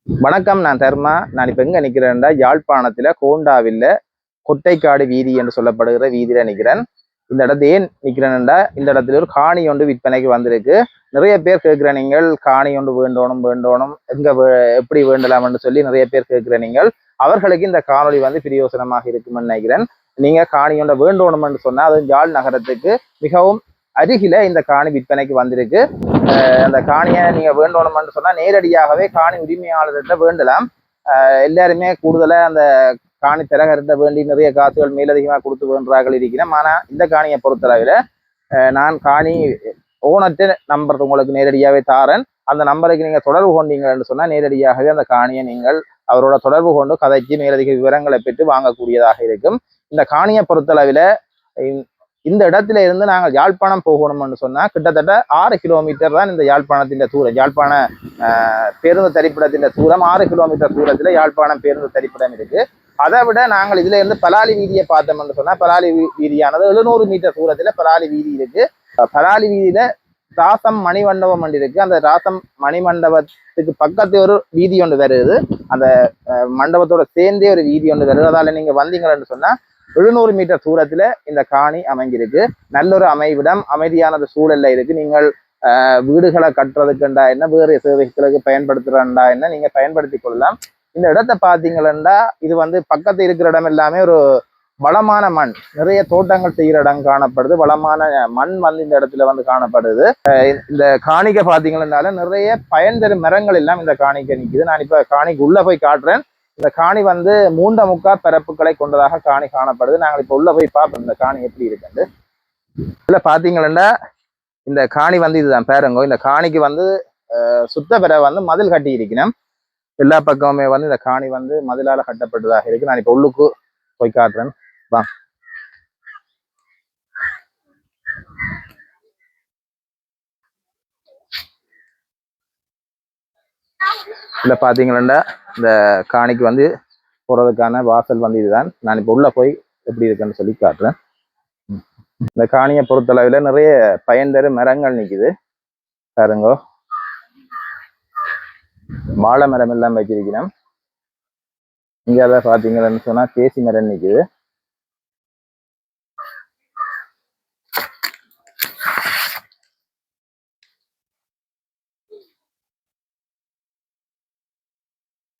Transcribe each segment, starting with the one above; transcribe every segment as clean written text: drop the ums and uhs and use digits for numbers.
வணக்கம், நான் தர்மா. நான் இப்ப எங்க நிக்கிறேன்டா, யாழ்ப்பாணத்துல கோண்டாவில கொட்டைக்காடு வீதி என்று சொல்லப்படுகிற வீதியில நிக்கிறேன். இந்த இடத்துல ஏன் நிக்கிறேன்டா, இந்த இடத்துல ஒரு காணி ஒன்று விற்பனைக்கு வந்திருக்கு. நிறைய பேர் கேட்கிற நீங்கள் காணி ஒன்று வேண்டோணும் வேண்டோணும் எங்க எப்படி வேண்டலாம்னு சொல்லி நிறைய பேர் கேட்கிற நீங்கள் அவர்களுக்கு இந்த காணொளி வந்து பிரயோசனமாக இருக்கும்னு நினைக்கிறேன். நீங்க காணி ஒன்றை வேண்டோணும்னு சொன்னா அது யாழ் நகரத்துக்கு மிகவும் அருகில இந்த காணி விற்பனைக்கு வந்திருக்கு. அந்த காணியை நீங்க வேண்டணும்னு சொன்னா நேரடியாகவே காணி உரிமையாளர்கிட்ட வேண்டலாம். எல்லாருமே கூடுதலா அந்த காணி திறகர்கிட்ட வேண்டி நிறைய காசுகள் மேலதிகமாக கொடுத்து வேண்டார்கள் இருக்கிறேன். ஆனா இந்த காணியை பொறுத்தளவில் நான் காணி ஓனர்கிட்ட நம்பர் உங்களுக்கு நேரடியாகவே தாரேன். அந்த நம்பருக்கு நீங்க தொடர்பு கொண்டீங்கன்னு சொன்னா நேரடியாகவே அந்த காணியை நீங்கள் அவரோட தொடர்பு கொண்டு கதைக்கு மேலதிக விவரங்களை பெற்று வாங்கக்கூடியதாக இருக்கும். இந்த காணியை பொறுத்தளவில் இந்த இடத்துல இருந்து நாங்கள் யாழ்ப்பாணம் போகணும்னு சொன்னா கிட்டத்தட்ட 6 கிலோமீட்டர் தான் இந்த யாழ்ப்பாணத்தின் தூரம். யாழ்ப்பாண பேருந்து தரிப்பிடத்தின் தூரம் 6 கிலோமீட்டர் தூரத்துல யாழ்ப்பாணம் பேருந்து தரிப்பிடம் இருக்கு. அதை விட நாங்கள் இதுல இருந்து பலாலி வீதியை பார்த்தோம்னு சொன்னா பலாலி வீதியானது 700 மீட்டர் தூரத்துல பலாலி வீதி இருக்கு. பலாலி வீதியில ராசம் மணிமண்டபம் ஒன்று இருக்கு. அந்த ராசம் மணிமண்டபத்துக்கு பக்கத்து ஒரு வீதி ஒன்று வருது. அந்த மண்டபத்தோட சேர்ந்தே ஒரு வீதி ஒன்று வருது. அதால நீங்க வந்தீங்கன்னு சொன்னா 700 மீட்டர் தூரத்துல இந்த காணி அமைஞ்சிருக்கு. நல்ல ஒரு அமைவிடம், அமைதியான சூழல்ல இருக்கு. நீங்கள் வீடுகளை கட்டுறதுக்குண்டா என்ன, வேறு சேவைகளுக்கு பயன்படுத்துறா என்ன நீங்க பயன்படுத்தி கொள்ளலாம். இந்த இடத்த பாத்தீங்கன்னா இது வந்து பக்கத்து இருக்கிற இடம் எல்லாமே ஒரு வளமான மண், நிறைய தோட்டங்கள் செய்கிற இடம் காணப்படுது. வளமான மண் வந்து இந்த இடத்துல வந்து காணப்படுது. இந்த காணிக்கை பாத்தீங்கன்னால நிறைய பயன் தரும் மரங்கள் எல்லாம் இந்த காணிக்கை நிக்குது. நான் இப்ப காணிக்கு உள்ள போய் காட்டுறேன். இந்த காணி வந்து 3.25 பரப்புகளை கொண்டதாக காணி காணப்படுது. நாங்கள் இப்ப உள்ள போய் பார்ப்போம் இந்த காணி எப்படி இருக்குது. இதுல பாத்தீங்கன்னா இந்த காணி வந்து இதுதான் பேருங்கோ. இந்த காணிக்கு வந்து சுத்த பெற வந்து மதில் கட்டி இருக்கணும். எல்லா பக்கமுமே வந்து இந்த காணி வந்து மதிலால கட்டப்பட்டதாக இருக்கு. நான் இப்ப உள்ளுக்கு போய் காட்டுறேன். வா. இல்ல பாத்தீங்கன்னா இந்த காணிக்கு வந்து போறதுக்கான வாசல் வந்து இதுதான். நான் இப்ப உள்ள போய் எப்படி இருக்குன்னு சொல்லி காட்டுறேன். இந்த காணியை பொறுத்தளவில் நிறைய பயன் தரும் மரங்கள் நிக்குது பாருங்கோ. வாழை மரம் எல்லாம் வச்சிருக்கிறோம். இங்க அதை பாத்தீங்கன்னு சொன்னா தேசி மரம் நிக்குது.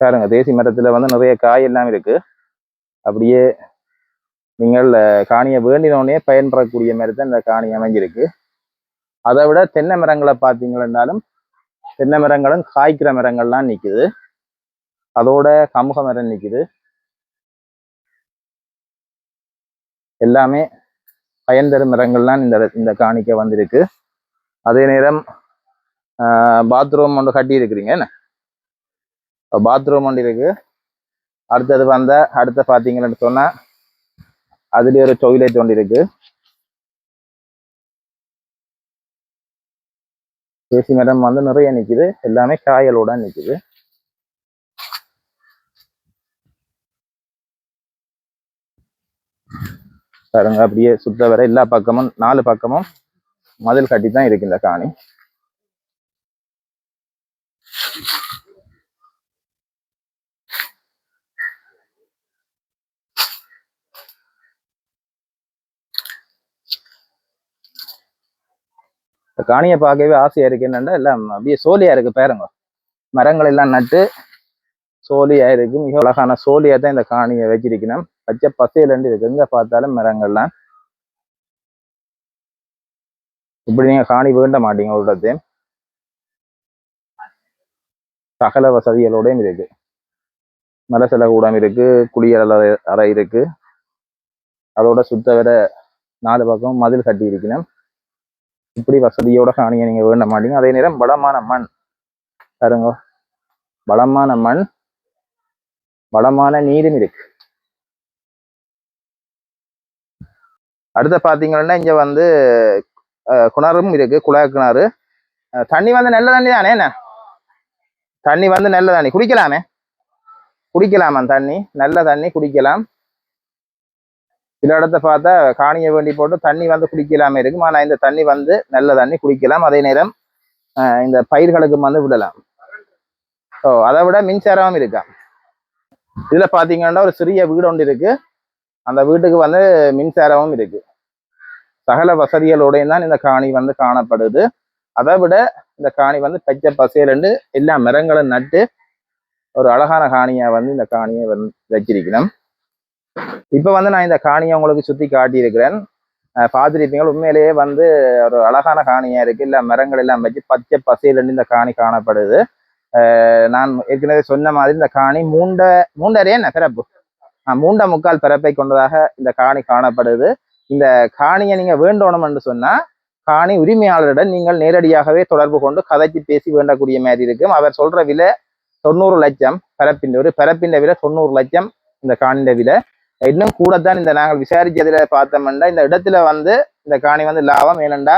பாருங்க, தேசி மரத்துல வந்து நிறைய காய் எல்லாம் இருக்கு. அப்படியே நீங்கள் காணியை வேண்டினோடனே பயன்படக்கூடிய மாதிரி தான் இந்த காணி அமைஞ்சிருக்கு. அதை விட தென்னை மரங்களை பார்த்தீங்கன்னாலும் தென்னை மரங்களும் காய்க்கிற மரங்கள்லாம் நிக்குது. அதோட கமுக மரம் நிக்குது. எல்லாமே பயன் தரும் மரங்கள்லாம் இந்த காணிக்க வந்திருக்கு. அதே நேரம் பாத்ரூம் ஒன்று கட்டி இருக்கிறீங்க. என்ன பாத்ரூம் ஒன்று இருக்கு. அடுத்தது அடுத்த பார்த்தீங்கன்னு சொன்னா அதுல ஒரு டொய்லெட் ஒன்று இருக்கு. தேசி மரம் வந்து நிறைய நிக்குது. எல்லாமே காயலோட நிக்குது. பாருங்க, அப்படியே சுத்த வர எல்லா பக்கமும் 4 பக்கமும் மதில் கட்டி தான் இருக்கு இந்த காணி. காணியை பார்க்கவே ஆசையா இருக்கு. என்னன்னா எல்லாம் அப்படியே சோழியா இருக்கு. பாருங்க, மரங்கள் எல்லாம் நட்டு சோழியா இருக்கு. மிக அழகான சோழியா தான் இந்த காணியை வச்சிருக்கணும். பச்சை பசையிலண்டு இருக்கு. எங்க பார்த்தாலும் மரங்கள்லாம். இப்படி நீங்க காணி வேண்ட மாட்டீங்க. ஒரு சகல வசதிகளோடையும் இருக்கு. மரசல கூடம் இருக்கு. குளியல் அறை இருக்கு. அதோட சுத்த வர 4 பக்கம் மதில் கட்டி இருக்கணும். இப்படி வசதியோட காணியை நீங்க வேண்ட மாட்டீங்க. அதே நேரம் வளமான மண் பாருங்க, வளமான மண், வளமான நீரும் இருக்கு. அடுத்த பாத்தீங்கன்னா இங்க வந்து கிணறும் இருக்கு. குழாய் கிணறு. தண்ணி வந்து நல்ல தண்ணி தானே. என்ன தண்ணி வந்து நல்ல தண்ணி குடிக்கலாமே. குடிக்கலாமா தண்ணி? நல்ல தண்ணி குடிக்கலாம். சில இடத்த பார்த்தா காணியை வேண்டி போட்டு தண்ணி வந்து குடிக்கலாமே இருக்கும். ஆனா இந்த தண்ணி வந்து நல்ல தண்ணி குடிக்கலாம். அதே நேரம் இந்த பயிர்களுக்கு வந்து விடலாம். ஓ, அதை விட மின்சாரமும் இருக்கா. இதுல பாத்தீங்கன்னா ஒரு சிறிய வீடு ஒன்று இருக்கு. அந்த வீட்டுக்கு வந்து மின்சாரமும் இருக்கு. சகல வசதிகளோடையும் தான் இந்த காணி வந்து காணப்படுது. அதை விட இந்த காணி வந்து பச்சை பசேலண்டு எல்லா மரங்களும் நட்டு ஒரு அழகான காணியை வந்து இந்த காணியை வந்து வச்சிருக்கிறேன். இப்ப வந்து நான் இந்த காணியை உங்களுக்கு சுத்தி காட்டியிருக்கிறேன். பார்த்துருப்பீங்க. உண்மையிலேயே வந்து ஒரு அழகான காணியா இருக்கு. இல்ல மரங்கள் எல்லாம் வச்சு பச்சை பசேலண்டு இந்த காணி காணப்படுது. நான் ஏற்கனவே சொன்ன மாதிரி இந்த காணி மூண்டரையே பிறப்பு 3.25 பிறப்பை கொண்டதாக இந்த காணி காணப்படுது. இந்த காணியை நீங்க வேண்டணும் என்று சொன்னா காணி உரிமையாளருடன் நீங்கள் நேரடியாகவே தொடர்பு கொண்டு கதைச்சு பேசி வேண்டக்கூடிய மாதிரி இருக்கும். அவர் சொல்ற விலை 90 லட்சம் பிறப்பின் விலை 90 லட்சம் இந்த காணியின் விலை. இன்னும் கூடத்தான் இந்த நாங்கள் விசாரிச்சதுல பார்த்தோம்னா இந்த இடத்துல வந்து இந்த காணி வந்து லாபம் ஏனண்டா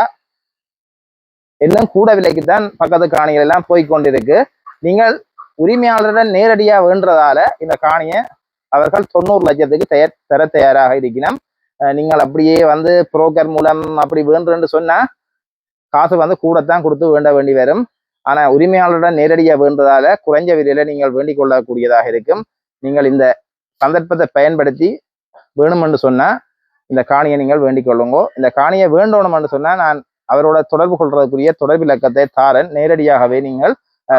இன்னும் கூட விலைக்கு தான் பக்கத்து காணிகள் எல்லாம் போய்கொண்டிருக்கு. நீங்கள் உரிமையாளருடன் நேரடியா வேண்டதால இந்த காணியை அவர்கள் 90 லட்சத்துக்கு தர தயாராக இருக்கணும். நீங்கள் அப்படியே வந்து புரோக்கர் மூலம் அப்படி வேண்டுன்னு சொன்னா காசு வந்து கூடத்தான் கொடுத்து வேண்ட வேண்டி வரும். ஆனா உரிமையாளருடன் நேரடியா வேண்டதால குறைஞ்ச விலையில நீங்கள் வேண்டிக் கொள்ளக்கூடியதாக இருக்கும். நீங்கள் இந்த சந்தர்ப்பத்தை பயன்படுத்தி வேணுமென்று சொன்னா இந்த காணியை நீங்கள் வேண்டிக் கொள்ளுங்க. இந்த காணியை வேண்டணும்னு சொன்னா நான் அவரோட தொடர்பு கொள்றதுக்குரிய தொடர்பு இலக்கத்தை தாரன், நேரடியாகவே நீங்கள்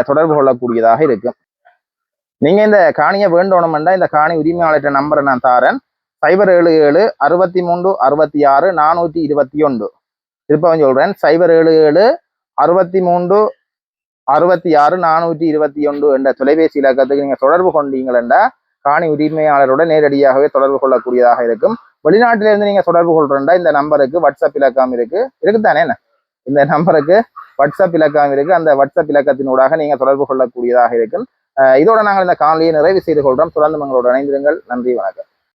தொடர்பு கொள்ளக்கூடியதாக இருக்கும். நீங்க இந்த காணியை வேண்டணும்னா இந்த காணி உரிமையாளர் நம்பரை நான் தாரன் 077 63 66 421. திருப்பவும் சொல்றேன் 077 63 66 421 என்ற தொலைபேசி இலக்கத்துக்கு நீங்க தொடர்பு கொண்டீங்களா காணி உரிமையாளரோட நேரடியாகவே தொடர்பு கொள்ளக்கூடியதாக இருக்கும். வெளிநாட்டிலிருந்து நீங்க தொடர்பு கொள்றா இந்த நம்பருக்கு வாட்ஸ்அப் இலக்கம் இருக்குதானே? இந்த நம்பருக்கு வாட்ஸ்அப் இலக்கம் இருக்கு. அந்த வாட்ஸ்அப் இலக்கத்தினூடாக நீங்க தொடர்பு கொள்ளக்கூடியதாக இருக்கும். இதோட நாங்கள் இந்த காணொலியை நிறைவு செய்து கொள்றோம். தொடர்ந்து உங்களோட இணைந்திருங்கள். நன்றி, வணக்கம்.